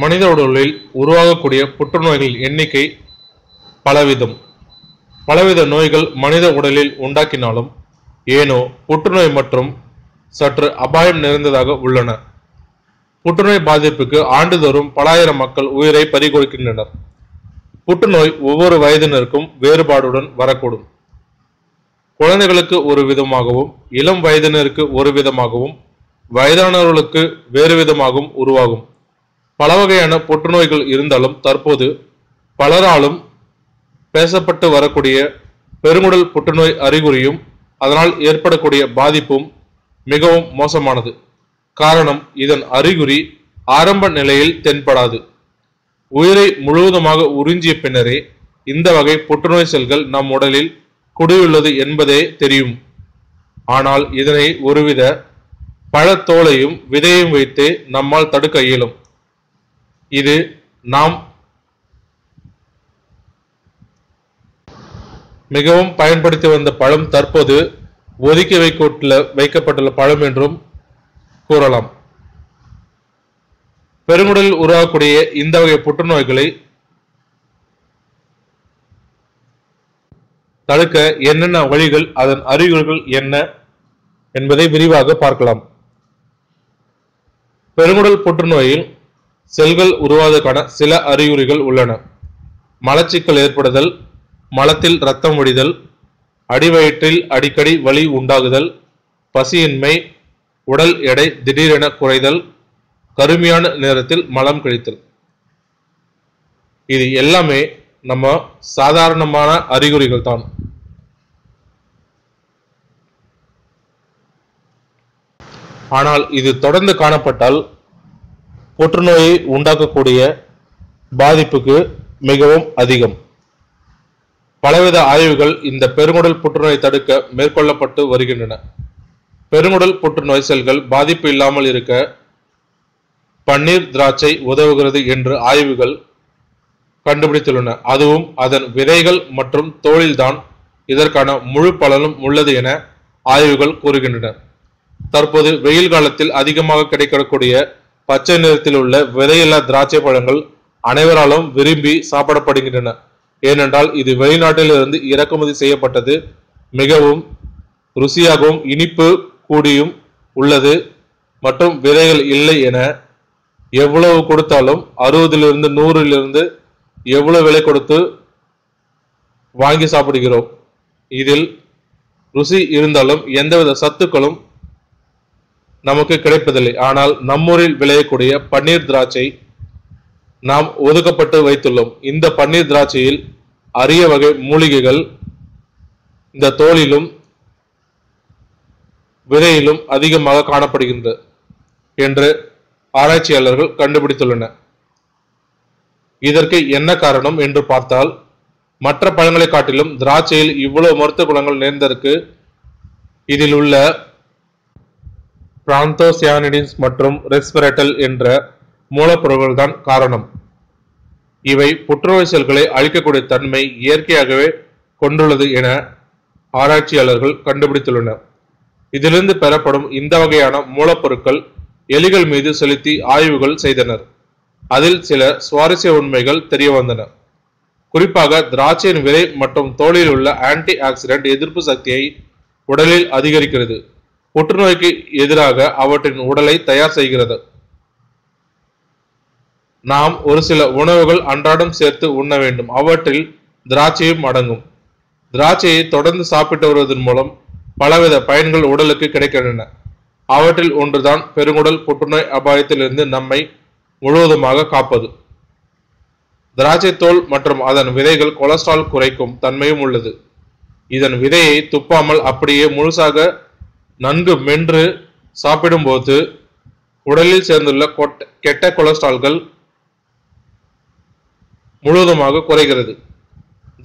மனித உடலில் உருவாகக்கூடிய புற்றுநோய்களின் எண்ணிக்கை பலவித நோய்கள் மனித உடலில் உண்டாக்கினாலும் ஏனோ புற்றுநோய் மற்றும் சற்று அபாயம் நிறைந்ததாக உள்ளன. புற்றுநோய் பாதிப்புக்கு ஆண்டுதோறும் பலாயிரம் மக்கள் உயிரை பறிகொடுக்கின்றனர். புற்றுநோய் ஒவ்வொரு வயதினருக்கும் வேறுபாடுடன் வரக்கூடும். குழந்தைகளுக்கு ஒரு விதமாகவும், இளம் வயதினருக்கு ஒரு விதமாகவும், வயதானவர்களுக்கு வேறு விதமாகவும் உருவாகும். பல வகையான புற்றுநோய்கள் இருந்தாலும் தற்போது பலராலும் பேசப்பட்டு வரக்கூடிய பெருங்குடல் புற்றுநோய் அறிகுறியும் அதனால் ஏற்படக்கூடிய பாதிப்பும் மிகவும் மோசமானது. காரணம், இதன் அறிகுறி ஆரம்ப நிலையில் தென்படாது. உயிரை முழுவதுமாக உறிஞ்சிய பின்னரே இந்த வகை புற்றுநோய் செல்கள் நம் உடலில் குடியுள்ளது என்பதே தெரியும். ஆனால் இதனை ஒருவித பழத்தோலையும் விதையும் வைத்தே நம்மால் தடுக்க இயலும். இது நாம் மிகவும் பயன்படுத்தி வந்த பழம் தற்போது ஒதுக்கி வைக்கப்பட்டுள்ள பழம் என்றும் கூறலாம். பெருங்குடலில் உருவாகக்கூடிய இந்த வகை புற்றுநோய்களை தடுக்க என்னென்ன வழிகள், அதன் அறிகுறிகள் என்ன என்பதை விரிவாக பார்க்கலாம். பெருங்குடல் புற்றுநோயில் செல்கள் உருவாவதற்கான சில அறிகுறிகள் உள்ளன. மலச்சிக்கல் ஏற்படுதல், மலத்தில் இரத்தம் வடிதல், அடிவயிற்றில் அடிக்கடி வலி உண்டாகுதல், பசியின்மை, உடல் எடை திடீரென குறைதல், கருமையான நேரத்தில் மலம் கழித்தல். இது எல்லாமே நம்ம சாதாரணமான அறிகுறிகள் தான். ஆனால் இது தொடர்ந்து காணப்பட்டால் புற்றுநோயை உண்டாக்கக்கூடிய பாதிப்புக்கு மிகவும் அதிகம். பலவித ஆய்வுகள் இந்த பெருங்குடல் புற்றுநோயை தடுக்க மேற்கொள்ளப்பட்டு வருகின்றன. பெருங்குடல் புற்றுநோய் செல்கள் பாதிப்பு இல்லாமல் இருக்க பன்னீர் திராட்சை உதவுகிறது என்று ஆய்வுகள் கண்டுபிடித்துள்ளன. அதுவும் அதன் விதைகள் மற்றும் தோலில்தான் இதற்கான முழு பலனும் உள்ளது என ஆய்வுகள் கூறுகின்றன. தற்போது வெயில் காலத்தில் அதிகமாக கிடைக்கக்கூடிய பச்சை நிறத்தில் உள்ள விதையில்லா திராட்சை பழங்கள் அனைவராலும் விரும்பி சாப்பிடப்படுகின்றன. ஏனென்றால் இது வெளிநாட்டிலிருந்து இறக்குமதி செய்யப்பட்டது, மிகவும் ருசியாகவும் இனிப்பு கூடியும் உள்ளது மற்றும் விதைகள் இல்லை என எவ்வளவு கொடுத்தாலும் 60 100 எவ்வளவு விலை கொடுத்து வாங்கி சாப்பிடுகிறோம். இதில் ருசி இருந்தாலும் எந்தவித சத்துக்களும் நமக்கு கிடைப்பதில்லை. ஆனால் நம்மூரில் விளையக்கூடிய பன்னீர் திராட்சை நாம் ஒதுக்கப்பட்டு வைத்துள்ளோம். இந்த பன்னீர் திராட்சையில் அரிய வகை மூலிகைகள் இந்த தோலிலும் விதையிலும் அதிகமாக காணப்படுகின்றன என்று ஆராய்ச்சியாளர்கள் கண்டுபிடித்துள்ளனர். இதற்கு என்ன காரணம் என்று பார்த்தால், மற்ற பழங்களை காட்டிலும் திராட்சையில் இவ்வளவு மருத்துவ குணங்கள் நேர்ந்ததற்கு இதில் உள்ள பிராந்தோசியானிடின்ஸ் மற்றும் ரெஸ்வெரட்ரல் என்ற மூலப்பொருட்கள் தான் காரணம். இவை புற்றுநோய் செல்களை அழிக்கக்கூடிய தன்மை இயற்கையாகவே கொண்டுள்ளது என ஆராய்ச்சியாளர்கள் கண்டுபிடித்துள்ளனர். இதிலிருந்து பெறப்படும் இந்த வகையான மூலப்பொருட்கள் எலிகள் மீது செலுத்தி ஆய்வுகள் செய்தனர். அதில் சில சுவாரஸ்ய உண்மைகள் தெரிய வந்தன. குறிப்பாக திராட்சையின் விதை மற்றும் தோலில் உள்ள ஆன்டி ஆக்சிடென்ட் எதிர்ப்பு சக்தியை உடலில் அதிகரிக்கிறது. புற்றுநோய்க்கு எதிராக அவற்றின் உடலை தயார் செய்கிறது. நாம் ஒரு சில உணவுகள் அன்றாடம் சேர்த்து உண்ண வேண்டும். அவற்றில் திராட்சையும் அடங்கும். திராட்சையை தொடர்ந்து சாப்பிட்டு வருவதன் மூலம் பலவித பயன்கள் உடலுக்கு கிடைக்கின்றன. அவற்றில் ஒன்றுதான் பெருங்குடல் புற்றுநோய் அபாயத்திலிருந்து நம்மை முழுவதுமாக காப்பது. திராட்சை தோல் மற்றும் அதன் விதைகள் கொலஸ்ட்ரால் குறைக்கும் தன்மையும் உள்ளது. இதன் விதையை துப்பாமல் அப்படியே முழுசாக நன்கு மென்று சாப்பிடும்போது உடலில் சேர்ந்துள்ள கெட்ட கொலஸ்ட்ரால்கள் முழுவதுமாக குறைகிறது.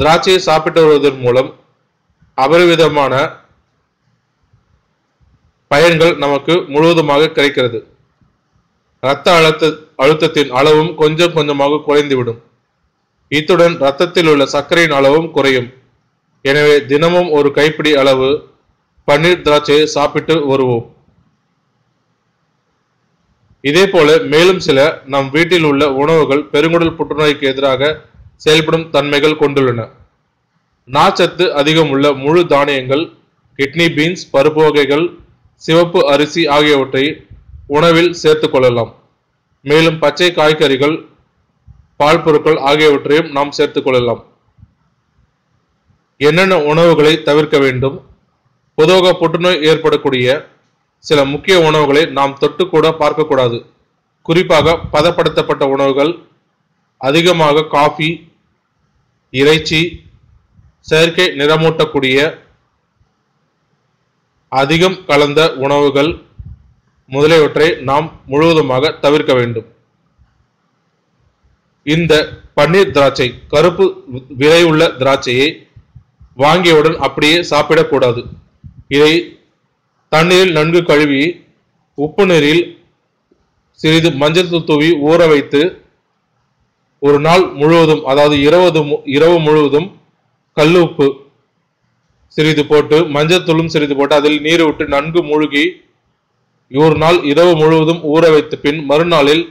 திராட்சையை சாப்பிட்டு வருவதன் மூலம் அபரிவிதமான பயன்கள் நமக்கு முழுவதுமாக கிடைக்கிறது. இரத்த அழுத்தத்தின் அளவும் கொஞ்சம் கொஞ்சமாக குறைந்துவிடும். இத்துடன் இரத்தத்தில் உள்ள சர்க்கரையின் அளவும் குறையும். எனவே தினமும் ஒரு கைப்பிடி அளவு பன்னீர் திராட்சையை சாப்பிட்டு வருவோம். இதே போல மேலும் சில நம் வீட்டில் உள்ள உணவுகள் பெருங்குடல் புற்றுநோய்க்கு எதிராக செயல்படும் தன்மைகள் கொண்டுள்ளன. நார்ச்சத்து அதிகம் உள்ள முழு தானியங்கள், கிட்னி பீன்ஸ், பருப்பு வகைகள், சிவப்பு அரிசி ஆகியவற்றை உணவில் சேர்த்துக் கொள்ளலாம். மேலும் பச்சை காய்கறிகள், பால் பொருட்கள் ஆகியவற்றையும் நாம் சேர்த்துக் கொள்ளலாம். என்னென்ன உணவுகளை தவிர்க்க வேண்டும்? பொதுவாக புற்றுநோய் ஏற்படக்கூடிய சில முக்கிய உணவுகளை நாம் தொட்டு கூட பார்க்கக்கூடாது. குறிப்பாக பதப்படுத்தப்பட்ட உணவுகள், அதிகமாக காஃபி, இறைச்சி, செயற்கை நிறமூட்டக்கூடிய அதிகம் கலந்த உணவுகள் முதலியவற்றை நாம் முழுவதுமாக தவிர்க்க வேண்டும். இந்த பன்னீர் திராட்சை, கருப்பு விதை உள்ள திராட்சையை வாங்கியவுடன் அப்படியே சாப்பிடக்கூடாது. இதை தண்ணீரில் நன்கு கழுவி உப்பு நீரில் சிறிது மஞ்சள் தூவி ஊற வைத்து ஒரு நாள் முழுவதும், அதாவது இரவு முழுவதும் கல்லுப்பு சிறிது போட்டு மஞ்சத்தூளும் சிறிது போட்டு அதில் நீர் விட்டு நன்கு மூழ்கி ஒரு நாள் இரவு முழுவதும் ஊற வைத்த பின் மறுநாளில்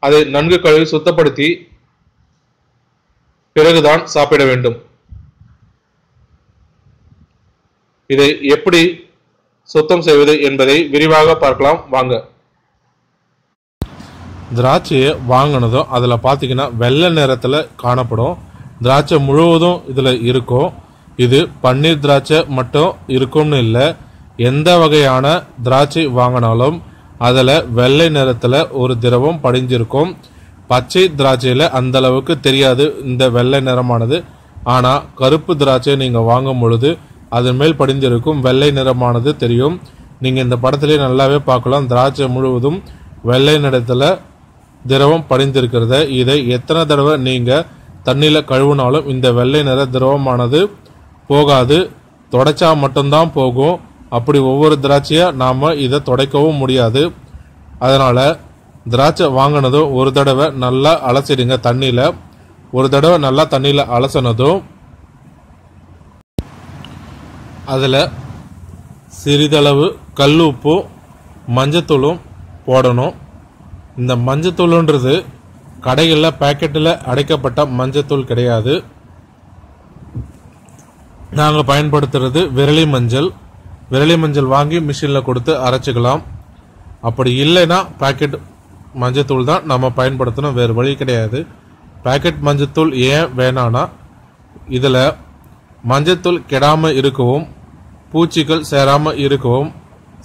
அதை நன்கு கழுவி சுத்தப்படுத்தி பிறகுதான் சாப்பிட வேண்டும். இதை எப்படி சுத்தம் செய்வது என்பதை விரிவாக பார்க்கலாம் வாங்க. திராட்சையை வாங்கினதும் அதில் பார்த்தீங்கன்னா வெள்ளை நிறத்தில் காணப்படும். திராட்சை முழுவதும் இதில் இருக்கும். இது பன்னீர் திராட்சை மட்டும் இருக்கும்னு இல்லை, எந்த வகையான திராட்சை வாங்கினாலும் அதில் வெள்ளை நிறத்தில் ஒரு திரவம் படிஞ்சிருக்கும். பச்சை திராட்சையில் அந்த அளவுக்கு தெரியாது இந்த வெள்ளை நிறமானது. ஆனால் கருப்பு திராட்சை நீங்கள் வாங்கும் பொழுது அதன் மேல் படிந்திருக்கும் வெள்ளை நிறமானது தெரியும். நீங்கள் இந்த படத்திலே நல்லாவே பார்க்கலாம். திராட்சை முழுவதும் வெள்ளை நிறத்தில் திரவம் படிந்திருக்கிறத. இதை எத்தனை தடவை நீங்கள் தண்ணியில் கழுவினாலும் இந்த வெள்ளை நிற திரவமானது போகாது, தொடச்சா மட்டும்தான் போகும். அப்படி ஒவ்வொரு திராட்சையாக நாம் இதை துடைக்கவும் முடியாது. அதனால் திராட்சை வாங்கினதும் ஒரு தடவை நல்லா அலசிடுங்க தண்ணியில். ஒரு தடவை நல்லா தண்ணியில் அலசினதும் அதில் சிறிதளவு கல்லுப்பும் மஞ்சத்தூளும் போடணும். இந்த மஞ்சத்தூளுன்றது கடைகளில் பேக்கெட்டில் அடைக்கப்பட்ட மஞ்சத்தூள் கிடையாது. நாங்கள் பயன்படுத்துறது விரலி மஞ்சள். விரலி மஞ்சள் வாங்கி மிஷினில் கொடுத்து அரைச்சிக்கலாம். அப்படி இல்லைன்னா பேக்கெட் மஞ்சத்தூள் தான் நம்ம பயன்படுத்தணும், வேறு வழி கிடையாது. பேக்கெட் மஞ்சத்தூள் ஏன் வேணான்னா இதில் மஞ்சத்தூள் கெடாமல் இருக்கவும் பூச்சிகள் சேராமல் இருக்கவும்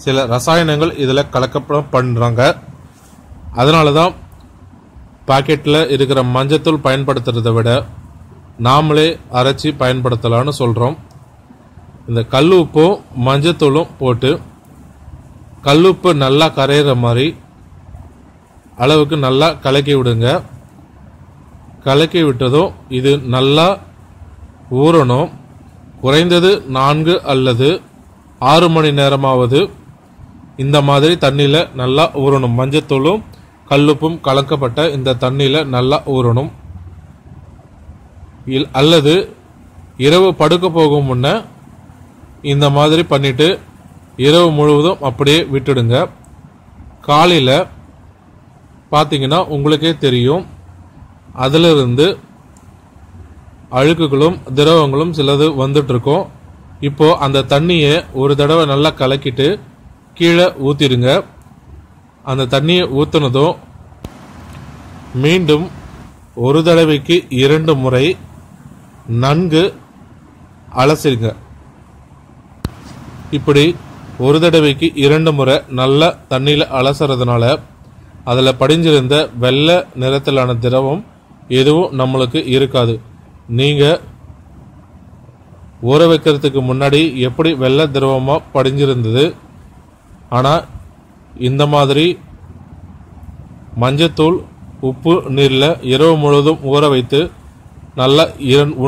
சில ரசாயனங்கள் இதில் கலக்கப்பட பண்ணுறாங்க. அதனால தான் பாக்கெட்டில் இருக்கிற மஞ்சத்தூள் பயன்படுத்துறதை விட நாமளே அரைச்சி பயன்படுத்தலான்னு சொல்கிறோம். இந்த கல்லுப்பும் மஞ்சத்தூளும் போட்டு கல்லுப்பு நல்லா கரையிற மாதிரி அளவுக்கு நல்லா கலக்கி விடுங்க. கலக்கி விட்டதும் இது நல்லா ஊறணும். குறைந்தது 4 அல்லது 6 மணி நேரமாவது இந்த மாதிரி தண்ணியில் நல்லா ஊறணும். மஞ்சத்தூளும் கல்லுப்பும் கலக்கப்பட்ட இந்த தண்ணியில் நல்லா ஊறணும். அல்லது இரவு படுக்க போகும் முன்ன இந்த மாதிரி பண்ணிட்டு இரவு முழுவதும் அப்படியே விட்டுடுங்க. காலையில் பார்த்தீங்கன்னா உங்களுக்கே தெரியும், அதிலிருந்து அழுக்குகளும் திரவங்களும் சிலது வந்துட்டு இருக்கும். இப்போ அந்த தண்ணியை ஒரு தடவை நல்லா கலக்கிட்டு கீழே ஊற்றிடுங்க. அந்த தண்ணியை ஊற்றினதும் மீண்டும் ஒரு தடவைக்கு 2 முறை நன்கு அலசிடுங்க. இப்படி ஒரு தடவைக்கு 2 முறை நல்லா தண்ணியில் அலசுறதுனால அதில் படிஞ்சிருந்த வெள்ளை நிறத்திலான திரவம் எதுவும் நம்மளுக்கு இருக்காது. நீங்கள் ஊற வைக்கிறதுக்கு முன்னாடி எப்படி வெள்ளை திரவமாக படிஞ்சிருந்தது, ஆனால் இந்த மாதிரி மஞ்சத்தூள் உப்பு நீரில் இரவு முழுவதும் ஊற வைத்து நல்லா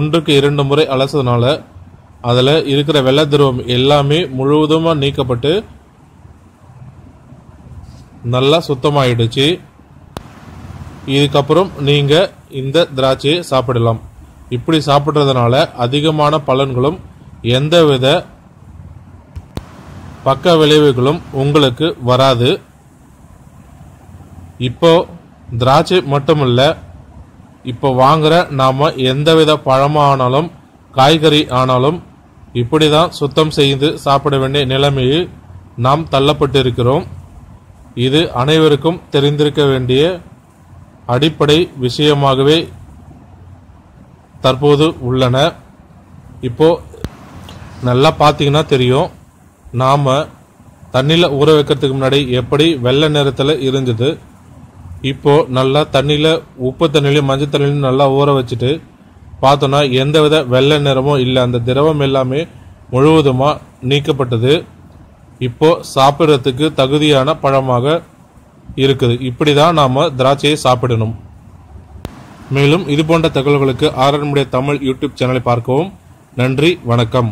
1க்கு 2 முறை அலசுறதுனால அதில் இருக்கிற வெள்ளை திரவம் எல்லாமே முழுவதுமாக நீக்கப்பட்டு நல்லா சுத்தமாயிடுச்சு. இதுக்கப்புறம் நீங்கள் இந்த திராட்சையை சாப்பிடலாம். இப்படி சாப்பிட்றதுனால அதிகமான பலன்களும் எந்தவித பக்க விளைவுகளும் உங்களுக்கு வராது. இப்போ திராட்சை மட்டுமல்ல, இப்போ வாங்குற நாம எந்தவித பழமானாலும் காய்கறி ஆனாலும் இப்படிதான் சுத்தம் செய்து சாப்பிட வேண்டிய நிலைமையில் நாம் தள்ளப்பட்டிருக்கிறோம். இது அனைவருக்கும் தெரிந்திருக்க வேண்டிய அடிப்படை விஷயமாகவே தற்போது உள்ளன. இப்போ நல்லா பார்த்தீங்கன்னா தெரியும், நாம் தண்ணியில் ஊற வைக்கிறதுக்கு முன்னாடி எப்படி வெள்ளை நிறத்தில் இருந்தது, இப்போ நல்லா தண்ணியில் உப்பு தண்ணியிலும் மஞ்சள் தண்ணியிலும் நல்லா ஊற வச்சுட்டு பார்த்தோன்னா எந்தவித வெள்ளை நிறமும் இல்லை. அந்த திரவம் எல்லாமே முழுவதுமாக நீக்கப்பட்டது. இப்போ சாப்பிட்றதுக்கு தகுதியான பழமாக இருக்குது. இப்படி தான் நாம் திராட்சையை சாப்பிடணும். மேலும் இது போன்ற தகவல்களுக்கு ஆர்என் மீடியா தமிழ் யூடியூப் சேனலை பார்க்கவும். நன்றி, வணக்கம்.